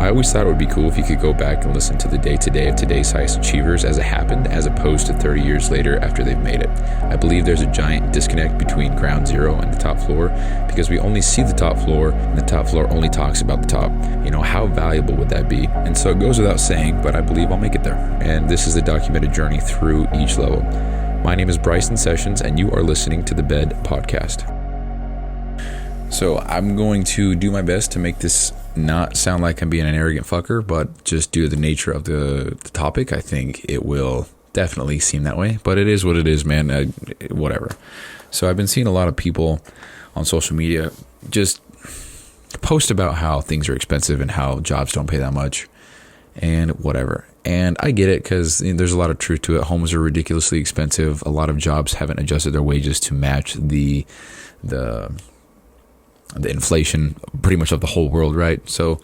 I always thought it would be cool if you could go back and listen to the day-to-day of today's highest achievers as it happened, as opposed to 30 years later after they've made it. I believe there's a giant disconnect between ground zero and the top floor because we only see the top floor and the top floor only talks about the top. How valuable would that be? And so it goes without saying, but I believe I'll make it there. And this is the documented journey through each level. My name is Bryson Sessions, and you are listening to the Bed Podcast. So I'm going to do my best to make this not sound like I'm being an arrogant fucker, but just due to the nature of the topic, I think it will definitely seem that way. But it is what it is, man. Whatever. So I've been seeing a lot of people on social media just post about how things are expensive and how jobs don't pay that much and whatever. And I get it because there's a lot of truth to it. Homes are ridiculously expensive. A lot of jobs haven't adjusted their wages to match the inflation pretty much of the whole world, right? So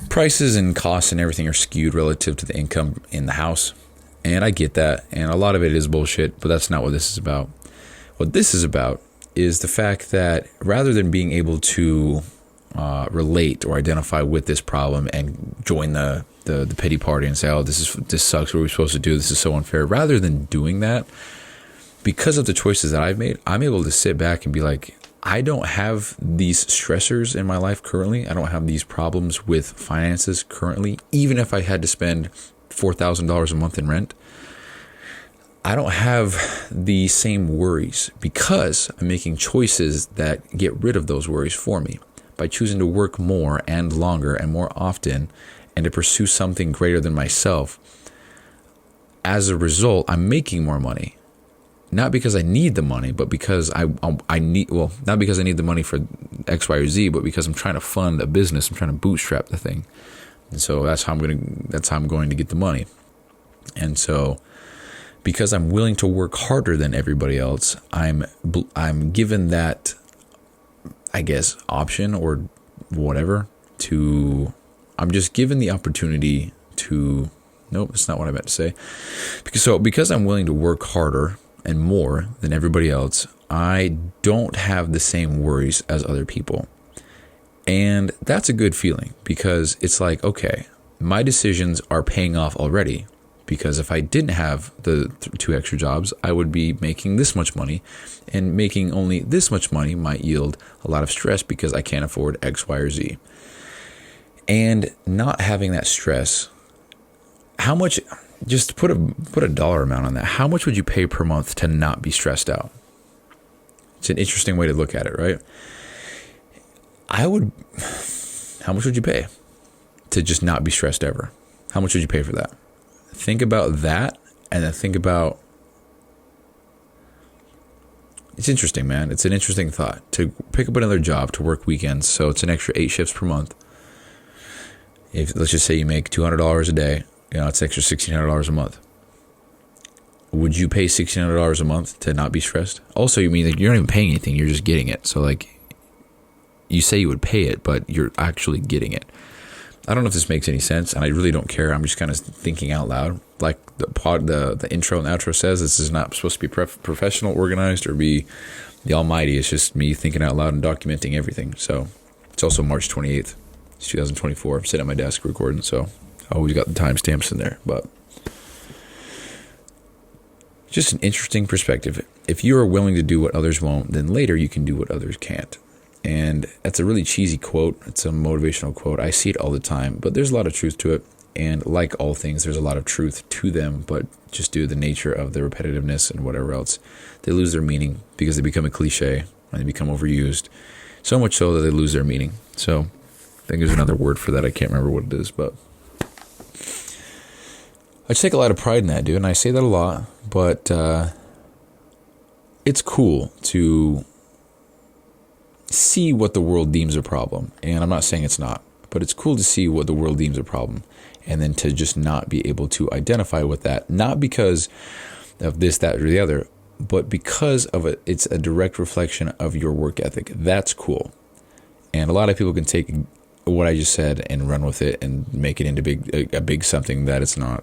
prices and costs and everything are skewed relative to the income in the house. And I get that. And a lot of it is bullshit, but that's not what this is about. What this is about is the fact that rather than being able to relate or identify with this problem and join the pity party and say, oh, this sucks, what are we supposed to do? This is so unfair. Rather than doing that, because of the choices that I've made, I'm able to sit back and be like, I don't have these stressors in my life currently. I don't have these problems with finances currently. Even if I had to spend $4,000 a month in rent, I don't have the same worries because I'm making choices that get rid of those worries for me by choosing to work more and longer and more often and to pursue something greater than myself. As a result, I'm making more money. Not because I need the money, but because I need, well, not because I need the money for X, Y, or Z, but because I'm trying to fund a business. I'm trying to bootstrap the thing. And so that's how I'm going to get the money. And so because I'm willing to work harder than everybody else, I'm given that, I guess, option or whatever I'm just given the opportunity to, nope, that's not what I meant to say. Because I'm willing to work harder and more than everybody else, I don't have the same worries as other people. And that's a good feeling because it's like, okay, my decisions are paying off already. Because if I didn't have the 2 extra jobs, I would be making this much money, and making only this much money might yield a lot of stress because I can't afford X, Y, or Z. And not having that stress, how much, just put a dollar amount on that. How much would you pay per month to not be stressed out? It's an interesting way to look at it, right? How much would you pay to just not be stressed ever? How much would you pay for that? Think about that, and then think about, it's interesting, man. It's an interesting thought to pick up another job, to work weekends. So it's an extra 8 shifts per month. If let's just say you make $200 a day, it's extra $1,600 a month. Would you pay $1,600 a month to not be stressed? Also, you mean like you're not even paying anything, you're just getting it. So like, you say you would pay it, but you're actually getting it. I don't know if this makes any sense, and I really don't care. I'm just kind of thinking out loud. Like the intro and the outro says, this is not supposed to be professional, organized, or be the almighty. It's just me thinking out loud and documenting everything. So it's also March 28th, 2024. I'm sitting at my desk recording, so I always got the timestamps in there. But just an interesting perspective. If you are willing to do what others won't, then later you can do what others can't. And that's a really cheesy quote. It's a motivational quote. I see it all the time, but there's a lot of truth to it. And like all things, there's a lot of truth to them, but just due to the nature of the repetitiveness and whatever else, they lose their meaning because they become a cliche and they become overused. So much so that they lose their meaning. So I think there's another word for that. I can't remember what it is, but I just take a lot of pride in that, dude. And I say that a lot, but it's cool to see what the world deems a problem. And I'm not saying it's not, but it's cool to see what the world deems a problem and then to just not be able to identify with that, not because of this, that, or the other, but because of it. It's a direct reflection of your work ethic. That's cool. And a lot of people can take what I just said and run with it and make it into a big something that it's not.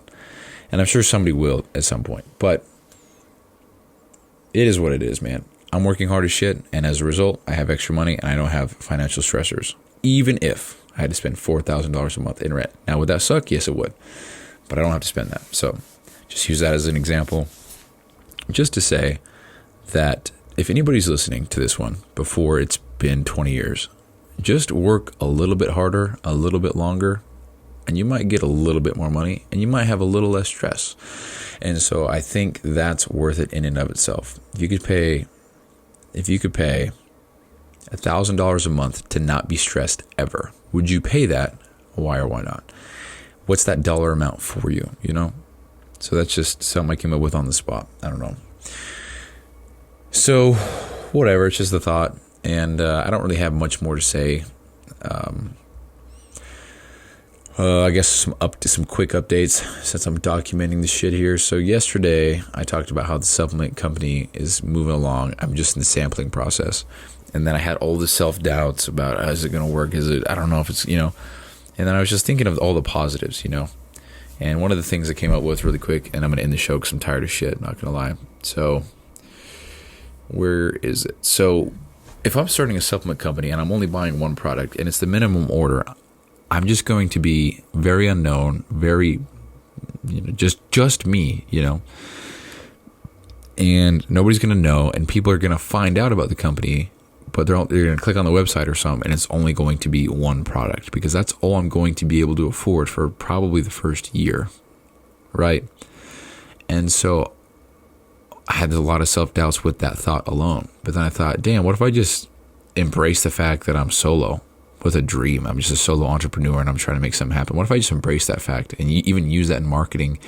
And I'm sure somebody will at some point, but it is what it is, man. I'm working hard as shit, and as a result, I have extra money and I don't have financial stressors. Even if I had to spend $4,000 a month in rent. Now, would that suck? Yes, it would. But I don't have to spend that. So just use that as an example. Just to say that if anybody's listening to this one before it's been 20 years, just work a little bit harder, a little bit longer, and you might get a little bit more money, and you might have a little less stress. And so I think that's worth it in and of itself. If you could pay $1,000 a month to not be stressed ever, would you pay that? Why or why not? What's that dollar amount for you, you know? So that's just something I came up with on the spot. I don't know. So whatever, it's just a thought. And I don't really have much more to say. I guess some quick updates since I'm documenting the shit here. So yesterday I talked about how the supplement company is moving along. I'm just in the sampling process. And then I had all the self-doubts about, is it going to work? I don't know if it's, you know. And then I was just thinking of all the positives, you know. And one of the things I came up with really quick, and I'm going to end the show because I'm tired of shit, not going to lie. So where is it? So if I'm starting a supplement company and I'm only buying one product and it's the minimum order, I'm just going to be very unknown, very, you know, just me, you know. And nobody's going to know, and people are going to find out about the company, but they're going to click on the website or something, and it's only going to be one product because that's all I'm going to be able to afford for probably the first year, right? And so I had a lot of self-doubts with that thought alone. But then I thought, damn, what if I just embrace the fact that I'm solo with a dream? I'm just a solo entrepreneur and I'm trying to make something happen. What if I just embrace that fact and even use that in marketing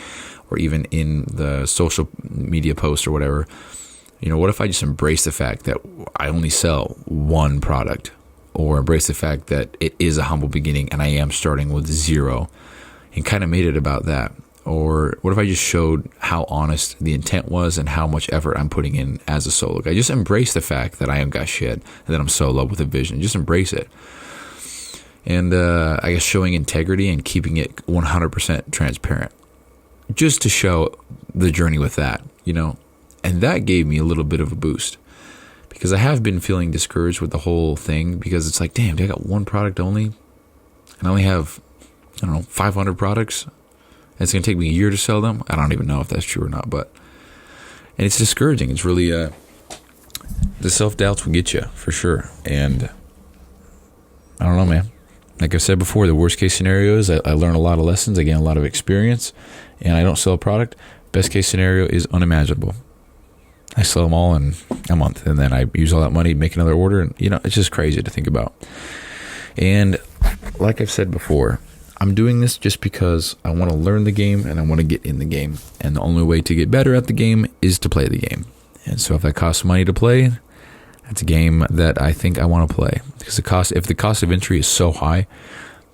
or even in the social media post or whatever? You know, what if I just embrace the fact that I only sell one product, or embrace the fact that it is a humble beginning and I am starting with zero, and kind of made it about that? Or what if I just showed how honest the intent was and how much effort I'm putting in as a solo guy? Just embrace the fact that I am got shit and that I'm solo with a vision. Just embrace it. And I guess showing integrity and keeping it 100% transparent. Just to show the journey with that, you know. And that gave me a little bit of a boost. Because I have been feeling discouraged with the whole thing. Because it's like, damn, dude, I got one product only. And I only have, 500 products. And it's going to take me a year to sell them. I don't even know if that's true or not. And it's discouraging. It's really, the self-doubts will get you, for sure. And I don't know, man. Like I said before, the worst case scenario is I learn a lot of lessons. I gain a lot of experience. And I don't sell a product. Best case scenario is unimaginable. I sell them all in a month. And then I use all that money, make another order. And, it's just crazy to think about. And like I've said before, I'm doing this just because I want to learn the game and I want to get in the game. And the only way to get better at the game is to play the game. And so if that costs money to play, that's a game that I think I want to play. Because if the cost of entry is so high,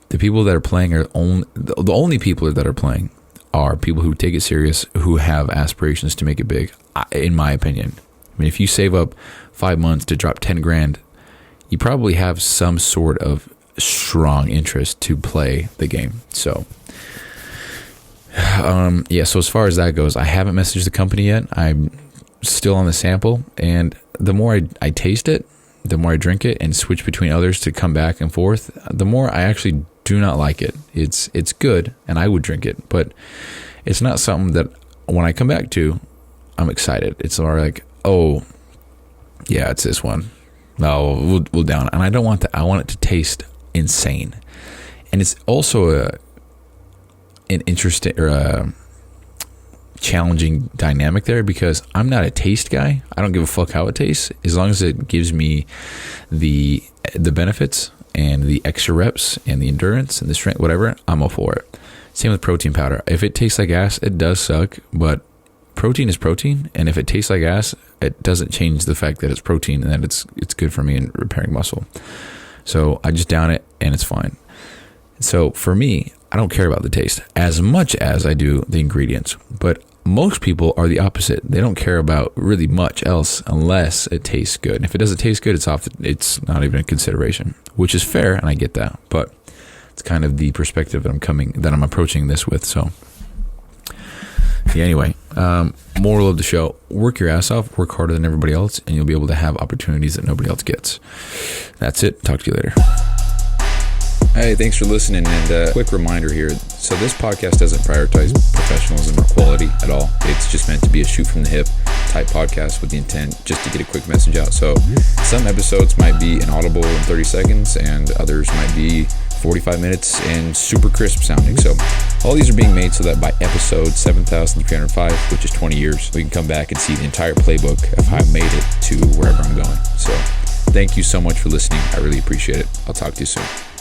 the people that are playing the only people that are playing are people who take it serious, who have aspirations to make it big, in my opinion. I mean, if you save up 5 months to drop 10 grand, you probably have some sort of strong interest to play the game. So so as far as that goes, I haven't messaged the company yet. I'm still on the sample, and the more I taste it, the more I drink it and switch between others to come back and forth, the more I actually do not like it. It's good and I would drink it, but it's not something that when I come back to, I'm excited. It's more like, oh yeah, it's this one. No, we'll down it. And I don't want that. I want it to taste insane. And it's also an interesting or a challenging dynamic there, because I'm not a taste guy. I don't give a fuck how it tastes, as long as it gives me the benefits and the extra reps and the endurance and the strength, whatever, I'm all for it. Same with protein powder. If it tastes like ass, it does suck, but protein is protein, and if it tastes like ass, it doesn't change the fact that it's protein and that it's good for me in repairing muscle. So I just down it and it's fine. So for me, I don't care about the taste as much as I do the ingredients. But most people are the opposite. They don't care about really much else unless it tastes good. And if it doesn't taste good, it's not even a consideration, which is fair, and I get that. But it's kind of the perspective that I'm approaching this with. So yeah, anyway, moral of the show: work your ass off, work harder than everybody else, and you'll be able to have opportunities that nobody else gets. That's it. Talk to you later. Hey, thanks for listening. And a quick reminder here. So this podcast doesn't prioritize professionalism or quality at all. It's just meant to be a shoot from the hip type podcast with the intent just to get a quick message out. So some episodes might be inaudible in 30 seconds and others might be 45 minutes and super crisp sounding. So all these are being made so that by episode 7,305, which is 20 years, we can come back and see the entire playbook of how I made it to wherever I'm going. So thank you so much for listening. I really appreciate it. I'll talk to you soon.